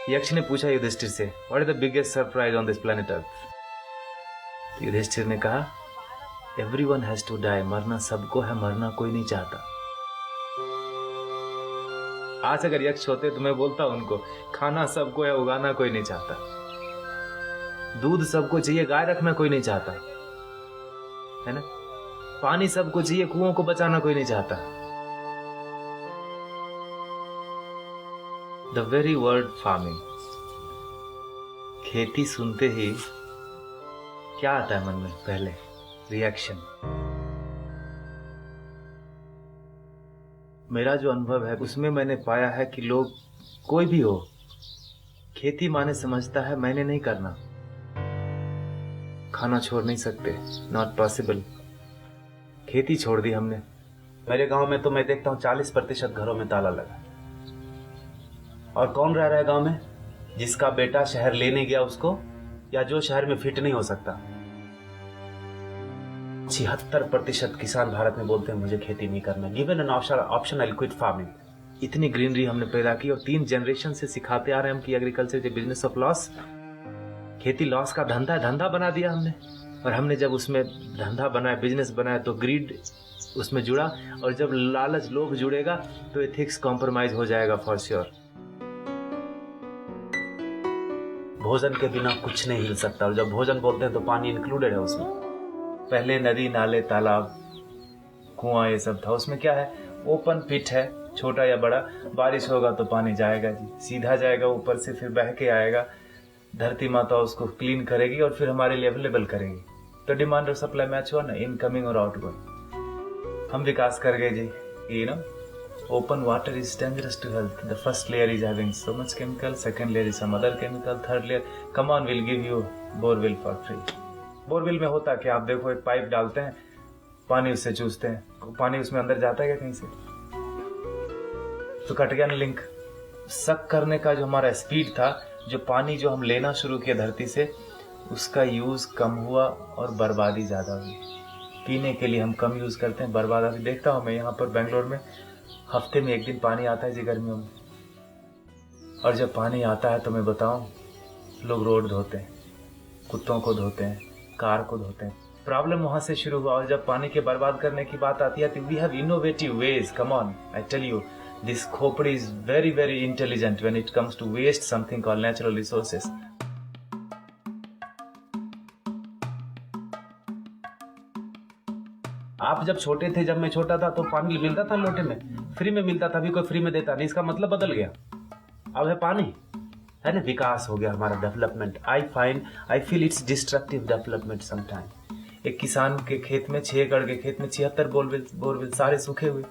यक्ष ने पूछा युधिष्ठिर से, what is the biggest surprise on this planet earth? Yudhishthir ने कहा, एवरीवन हैज टू डाई, मरना सबको है, मरना कोई नहीं चाहता। आज अगर यक्ष होते तो मैं बोलता उनको, खाना सबको है, उगाना कोई नहीं चाहता। दूध सबको चाहिए, गाय रखना कोई नहीं चाहता, है ना। पानी सबको चाहिए, कुओं को बचाना कोई नहीं चाहता। द वेरी वर्ड फार्मिंग, खेती सुनते ही क्या आता है मन में? पहले रिएक्शन। मेरा जो अनुभव है उसमें मैंने पाया है कि लोग, कोई भी हो, खेती माने समझता है मैंने नहीं करना, खाना छोड़ नहीं सकते, नॉट पॉसिबल। खेती छोड़ दी हमने। मेरे गांव में तो मैं देखता हूं 40% घरों में ताला लगा। और कौन रह रहा है गांव में? जिसका बेटा शहर लेने गया उसको, या जो शहर में फिट नहीं हो सकता। 76% किसान भारत में बोलते हैं मुझे खेती नहीं करना। Given an option I quit farming. इतनी ग्रीनरी हमने पैदा की और 3 जनरेशन से सिखाते आ रहे हैं हम कि agriculture is business of loss. खेती लॉस का धंधा है, धंधा बना दिया हमने। और हमने जब उसमें धंधा बनाया, बिजनेस बनाया, तो ग्रीड उसमें जुड़ा। और जब लालच, लोभ जुड़ेगा तो एथिक्स कॉम्प्रोमाइज हो जाएगा फॉर श्योर। भोजन के बिना कुछ नहीं हिल सकता। और जब भोजन बोलते हैं तो पानी इंक्लूडेड है उसमें। पहले नदी, नाले, तालाब, कुआं ये सब था। उसमें क्या है? ओपन पिट है, छोटा या बड़ा। बारिश होगा तो पानी जाएगा जी, सीधा जाएगा ऊपर से, फिर बह के आएगा। धरती माता उसको क्लीन करेगी और फिर हमारे लिए अवेलेबल करेगी। तो डिमांड और सप्लाई मैच हुआ ना, इनकमिंग और आउटगोइंग। हम विकास कर गए जी, you know. Open water is dangerous to health. The first layer is having so much chemical, second layer is some other chemical, third layer, come on, we'll give you borewell for free. Borewell में होता क्या? आप देखो, एक pipe डालते हैं, पानी उससे चूसते हैं, पानी उसमें अंदर जाता है क्या कहीं से? तो कट गया ना लिंक। सक करने का जो हमारा स्पीड था, जो पानी जो हम लेना शुरू किया धरती से, उसका यूज कम हुआ और बर्बादी ज्यादा हुई। पीने के लिए हम कम यूज करते हैं, बर्बादी देखता हूं मैं यहाँ पर बेंगलोर में। हफ्ते में 1 दिन पानी आता है जी गर्मियों में। और जब पानी आता है तो मैं बताऊं, लोग रोड धोते हैं, कुत्तों को धोते हैं, कार को धोते हैं। प्रॉब्लम वहां से शुरू हुआ। और जब पानी के बर्बाद करने की बात आती है तो we have innovative ways. Come on, I tell you, this खोपड़ी is very very intelligent when it comes to waste something called natural resources. आप जब छोटे थे, जब मैं छोटा था, तो पानी मिलता था लोटे में, फ्री में मिलता था। अभी कोई फ्री में देता नहीं, इसका मतलब बदल गया। अब है पानी, है ना। विकास हो गया हमारा, development. I feel it's destructive development sometime. एक किसान के खेत में, 6 एकड़ के खेत में 76 बोरवेल सारे सूखे हुए।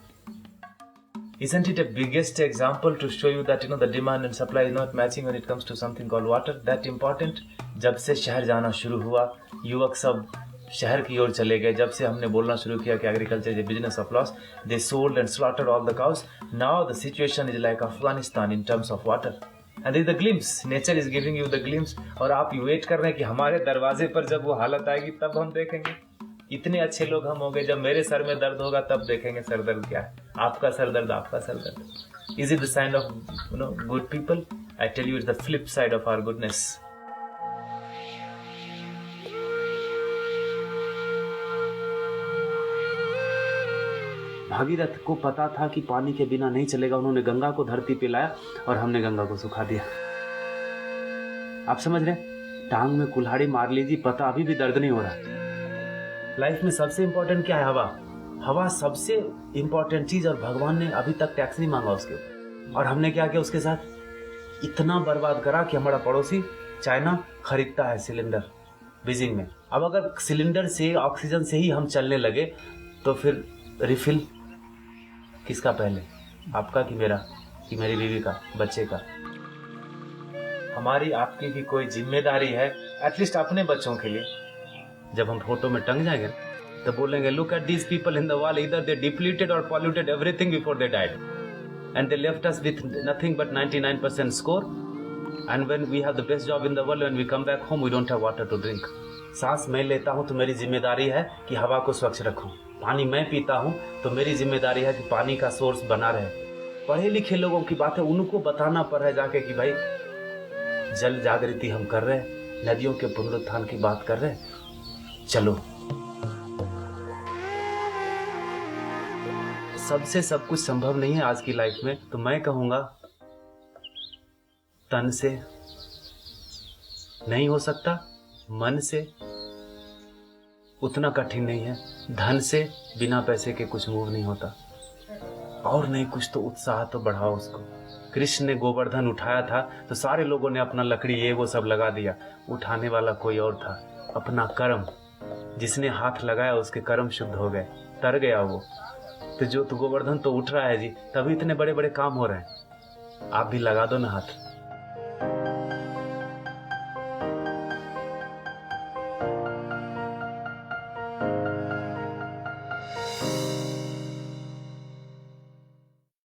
Isn't it a biggest example to show you that the demand and supply is not matching when it comes to something called water? That important? जब से शहर जाना शुरू हुआ, युवक सब शहर की ओर चले गए। जब से हमने बोलना शुरू किया कि agriculture is a business of loss, they sold and slaughtered all the cows. Now the situation is like Afghanistan in terms of water. And is the glimpse, nature is giving you the glimpse. और आप wait कर रहे हैं कि हमारे दरवाजे पर जब वो हालत आएगी तब हम देखेंगे। इतने अच्छे लोग हम हो गए, जब मेरे सर में दर्द होगा तब देखेंगे सर दर्द क्या है। आपका सर दर्द, आपका सर दर्द। Is it the sign of good people? I tell you, it's the flip side of our goodness. Bhagirath को पता था कि पानी के बिना नहीं चलेगा। उन्होंने गंगा को धरती पे लाया और हमने गंगा को सुखा दिया। आप समझ रहे? टांग में कुल्हाड़ी मार लीजिए, पता अभी भी दर्द नहीं हो रहा। लाइफ में सबसे इंपॉर्टेंट क्या है? हवा। हवा सबसे इंपॉर्टेंट चीज, और भगवान ने अभी तक टैक्स नहीं मांगा उसके ऊपर। और हमने क्या किया उसके साथ? इतना बर्बाद करा कि हमारा पड़ोसी चाइना खरीदता है सिलेंडर बीजिंग में। अब अगर सिलेंडर से, ऑक्सीजन से ही हम चलने लगे तो फिर रिफिल किसका पहले? आपका कि मेरा, कि मेरी बीवी का, बच्चे का? हमारी आपकी भी कोई जिम्मेदारी है, एटलीस्ट अपने बच्चों के लिए। जब हम फोटो में टंग जाएंगे तो बोलेंगे, look at these people in the wall, either they depleted और polluted everything before they died and they left us with nothing but 99% score. And when we have the best job in the world, when we come back home we don't have water to drink. सांस मैं लेता हूं तो मेरी जिम्मेदारी है कि हवा को स्वच्छ रखूं। पानी मैं पीता हूं तो मेरी जिम्मेदारी है कि पानी का सोर्स बना रहे। पढ़े लिखे लोगों की बात है, उनको बताना पड़ रहा है जाके कि भाई जल जागृति हम कर रहे हैं, नदियों के पुनरुत्थान की बात कर रहे हैं। चलो, सबसे सब कुछ संभव नहीं है आज की लाइफ में, तो मैं कहूंगा तन से नहीं हो सकता, मन से उतना कठिन नहीं है, धन से बिना पैसे के कुछ मूव नहीं होता, और नहीं कुछ तो उत्साह तो बढ़ाओ उसको। कृष्ण ने गोवर्धन उठाया था तो सारे लोगों ने अपना लकड़ी ये वो सब लगा दिया, उठाने वाला कोई और था, अपना कर्म, जिसने हाथ लगाया उसके कर्म शुद्ध हो गए, तर गया वो। तो गोवर्धन तो उठ रहा है जी, तभी इतने बड़े बड़े काम हो रहे हैं। आप भी लगा दो ना हाथ।